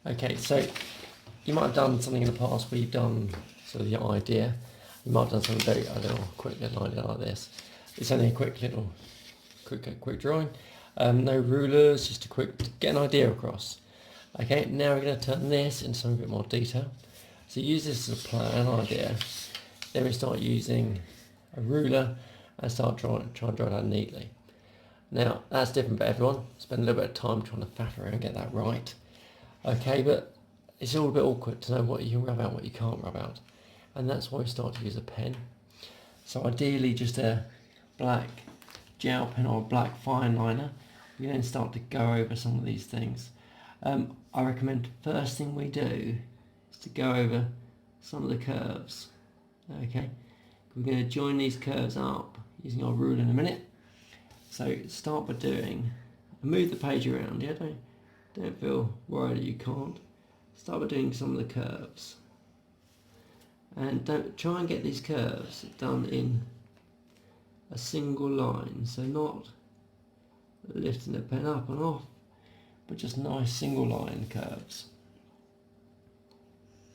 Okay, so you might have done something in the past where you've done sort of the idea. You might have done something very, quick little idea like this. It's only a quick little, quick drawing. No rulers, just a quick, get an idea across. Okay, now we're going to turn this into something a bit more detail. So use this as a plan, idea. Then we start using a ruler and start trying to draw that neatly. Now, that's different for everyone. Spend a little bit of time trying to faff around and get that right. Okay, but it's all a bit awkward to know what you can rub out, what you can't rub out. And that's why we start to use a pen. So ideally just a black gel pen or a black fine liner. We then start to go over some of these things. I recommend first thing we do is to go over some of the curves. Okay, we're going to join these curves up using our ruler in a minute. So start by doing, move the page around, yeah, don't feel worried that you can't. Start by doing some of the curves. And don't try and get these curves done in a single line, so not lifting the pen up and off, but just nice single line curves.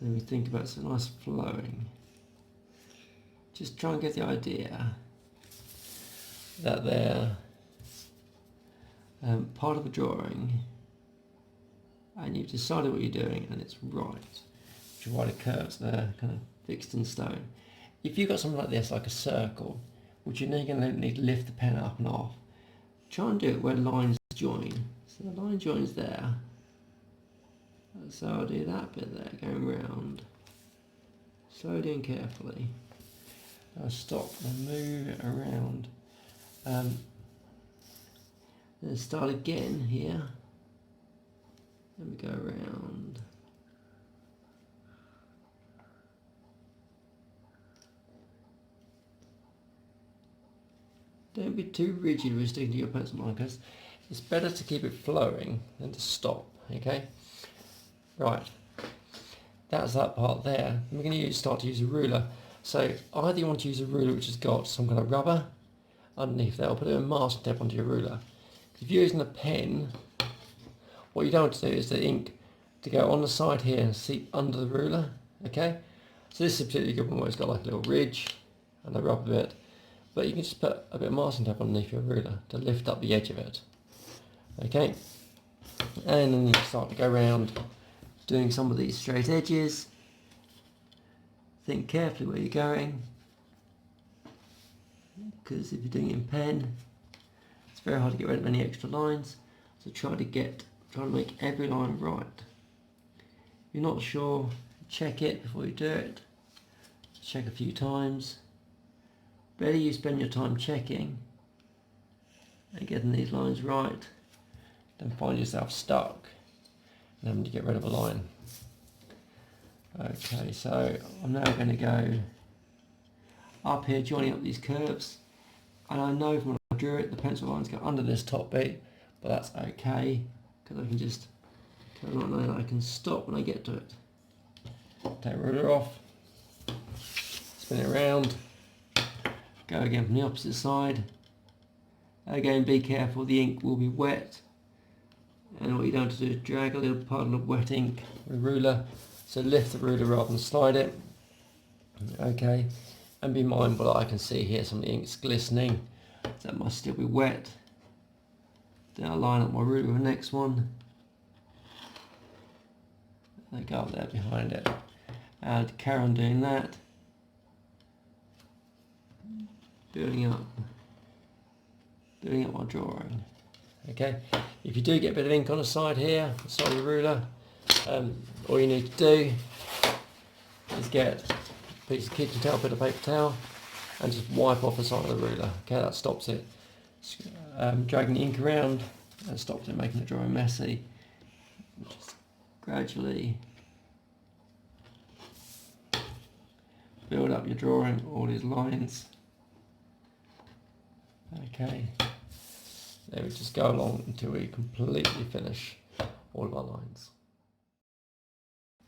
And we think about some nice flowing. Just try and get the idea that they're part of the drawing, and you've decided what you're doing and it's right. Which is why the curves they're kind of fixed in stone. If you've got something like this, like a circle, which you're now going to need to lift the pen up and off, try and do it where lines join. So the line joins there. So I'll do that bit there, going round. Slowly and carefully. I'll stop and move it around. Then start again here. Then we go around. Don't be too rigid with sticking to your pencil markers. It's better to keep it flowing than to stop, okay? Right, that's that part there. We're going to start to use a ruler. So either you want to use a ruler which has got some kind of rubber underneath there, or put a masking tape onto your ruler. If you're using a pen, what you don't want to do is the ink to go on the side here and seep under the ruler, okay? So this is a particularly good one where it's got like a little ridge and a rubber bit. But you can just put a bit of masking tape underneath your ruler to lift up the edge of it. Okay? And then you start to go around doing some of these straight edges. Think carefully where you're going, because if you're doing it in pen, it's very hard to get rid of any extra lines. So try to make every line right. If you're not sure, check it before you do it. Check a few times. Better you spend your time checking and getting these lines right than find yourself stuck and having to get rid of a line. Okay, so I'm now going to go up here, joining up these curves, and I know from when I drew it the pencil lines go under this top bit, but that's okay because I can just turn on and I can stop when I get to it. Take the ruler off, spin it around. Go again from the opposite side. Again, be careful, the ink will be wet. And what you don't want to do is drag a little puddle of wet ink with a ruler. So lift the ruler rather than slide it. Okay, and be mindful that I can see here some of the ink's glistening. So that must still be wet. Then I'll line up my ruler with the next one. And go up there behind it. And carry on doing that. Building up my drawing. Okay, if you do get a bit of ink on the side here, the side of the ruler, all you need to do is get a piece of kitchen towel, bit of paper towel, and just wipe off the side of the ruler. Okay, that stops it dragging the ink around and stops it making the drawing messy. Just gradually build up your drawing, all these lines. Okay, then we just go along until we completely finish all of our lines.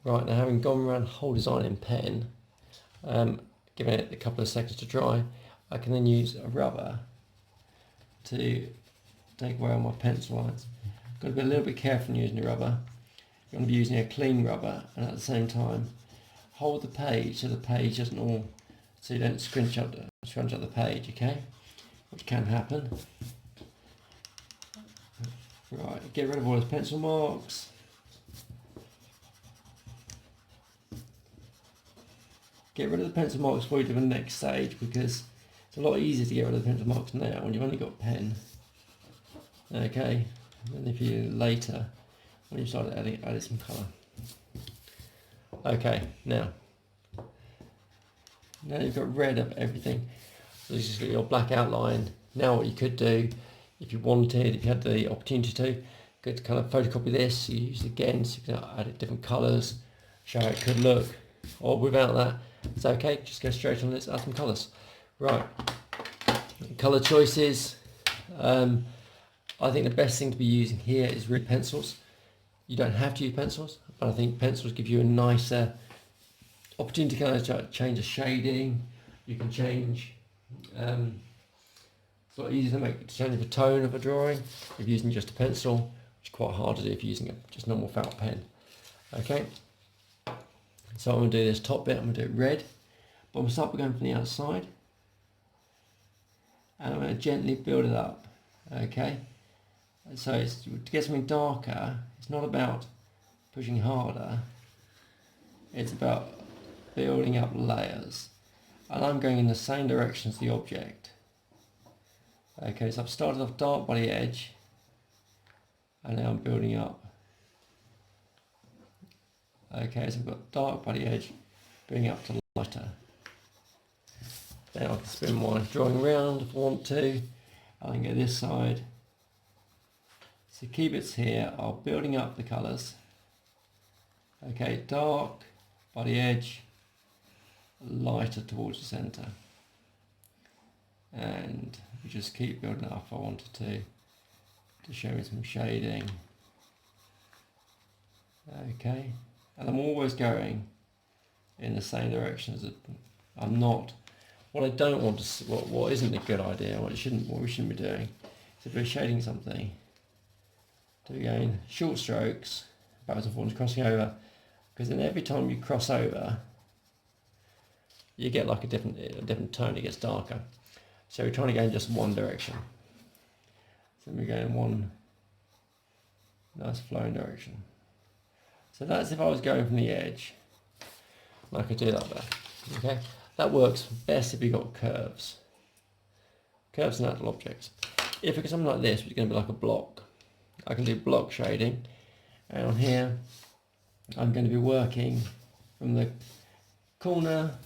Right, now having gone around the whole design in pen, giving it a couple of seconds to dry, I can then use a rubber to take away all my pencil lines. Got to be a little bit careful when using the rubber, you're going to be using a clean rubber, and at the same time hold the page so the page doesn't all, so you don't scrunch up the page, okay? Which can happen. Right, get rid of all those pencil marks. Get rid of the pencil marks before you do the next stage, because it's a lot easier to get rid of the pencil marks now when you've only got a pen. Okay, and if you later, when you start adding some colour. Okay, now you've got rid of everything. So this is your black outline. Now what you could do, if you wanted, if you had the opportunity to, could kind of photocopy this, you use it again, so you can add it different colours, show how it could look, or without that, it's okay, just go straight on this, add some colours. Right, colour choices. I think the best thing to be using here is really pencils. You don't have to use pencils, but I think pencils give you a nicer opportunity to kind of change the shading. You can change, it's a lot easier to change the tone of a drawing if you're using just a pencil, which is quite hard to do if you're using just normal felt pen. Okay, so I'm going to do this top bit, I'm going to do it red, but I'm going to start going from the outside, and I'm going to gently build it up. Okay, so to get something darker, it's not about pushing harder, it's about building up layers, and I'm going in the same direction as the object. Okay, so I've started off dark by the edge, and now I'm building up. Okay, so I've got dark by the edge, bringing up to lighter. Then I can spin my drawing around if I want to. I can go this side. So key bits here are building up the colours. Okay, dark by the edge, lighter towards the centre. And we just keep building up if I wanted to show me some shading. Okay, and I'm always going in the same direction as I'm not. What I don't want to, what isn't a good idea, what we shouldn't be doing, is if we're shading something, to again short strokes, backwards and forwards, crossing over, because then every time you cross over, you get like a different tone. It gets darker. So we're trying to go in just one direction. So we're going in one nice flowing direction. So that's if I was going from the edge. I could do that there. Okay, that works best if you've got curves. Curves and natural objects. If it's something like this, which is going to be like a block, I can do block shading. And on here, I'm going to be working from the corner,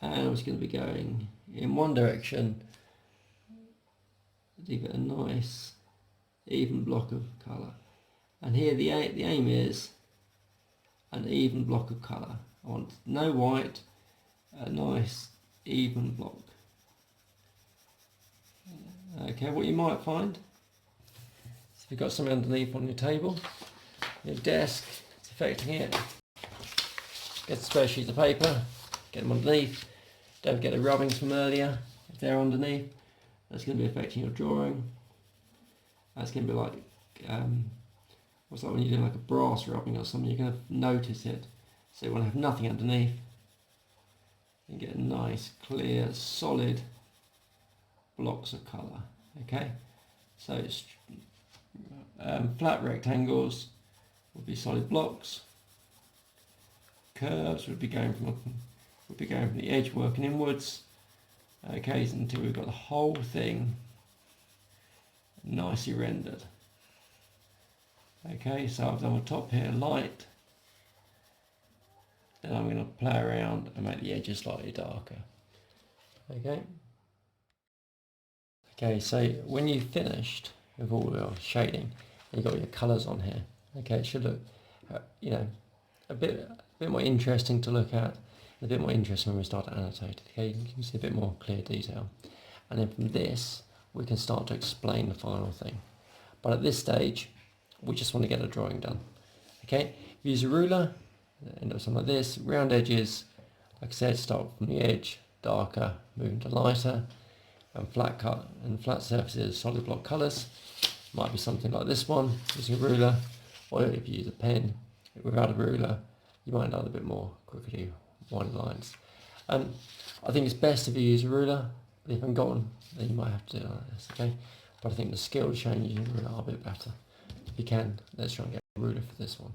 and I'm just going to be going in one direction, leave it a nice even block of colour. And here the aim is an even block of colour. I want no white, a nice even block. Okay, what you might find is if you've got something underneath on your table, your desk, it's affecting it. Get the spare sheets of paper, get them underneath. Don't forget the rubbings from earlier, if they're underneath. That's going to be affecting your drawing. That's going to be like, what's like when you're doing like a brass rubbing or something, you're going to notice it. So you want to have nothing underneath. And get nice, clear, solid blocks of colour. Okay, so it's, flat rectangles would be solid blocks. Curves would be going from the edge working inwards. Okay, so until we've got the whole thing nicely rendered. Okay, so I've done the top here light. Then I'm going to play around and make the edges slightly darker. Okay. Okay, so when you've finished with all your shading, you've got your colours on here. Okay, it should look, a bit more interesting to look at, a bit more interesting when we start to annotate. Okay, you can see a bit more clear detail, and then from this we can start to explain the final thing. But at this stage, we just want to get a drawing done. Okay, use a ruler, end up something like this. Round edges, like I said, start from the edge, darker, moving to lighter, and flat surfaces, solid block colours. Might be something like this one, using a ruler, or if you use a pen without a ruler, you might end up a bit more crookedy, wide lines. I think it's best if you use a ruler, but if you haven't got one, then you might have to do like this, okay? But I think the skill change using a ruler are a bit better. If you can, let's try and get a ruler for this one.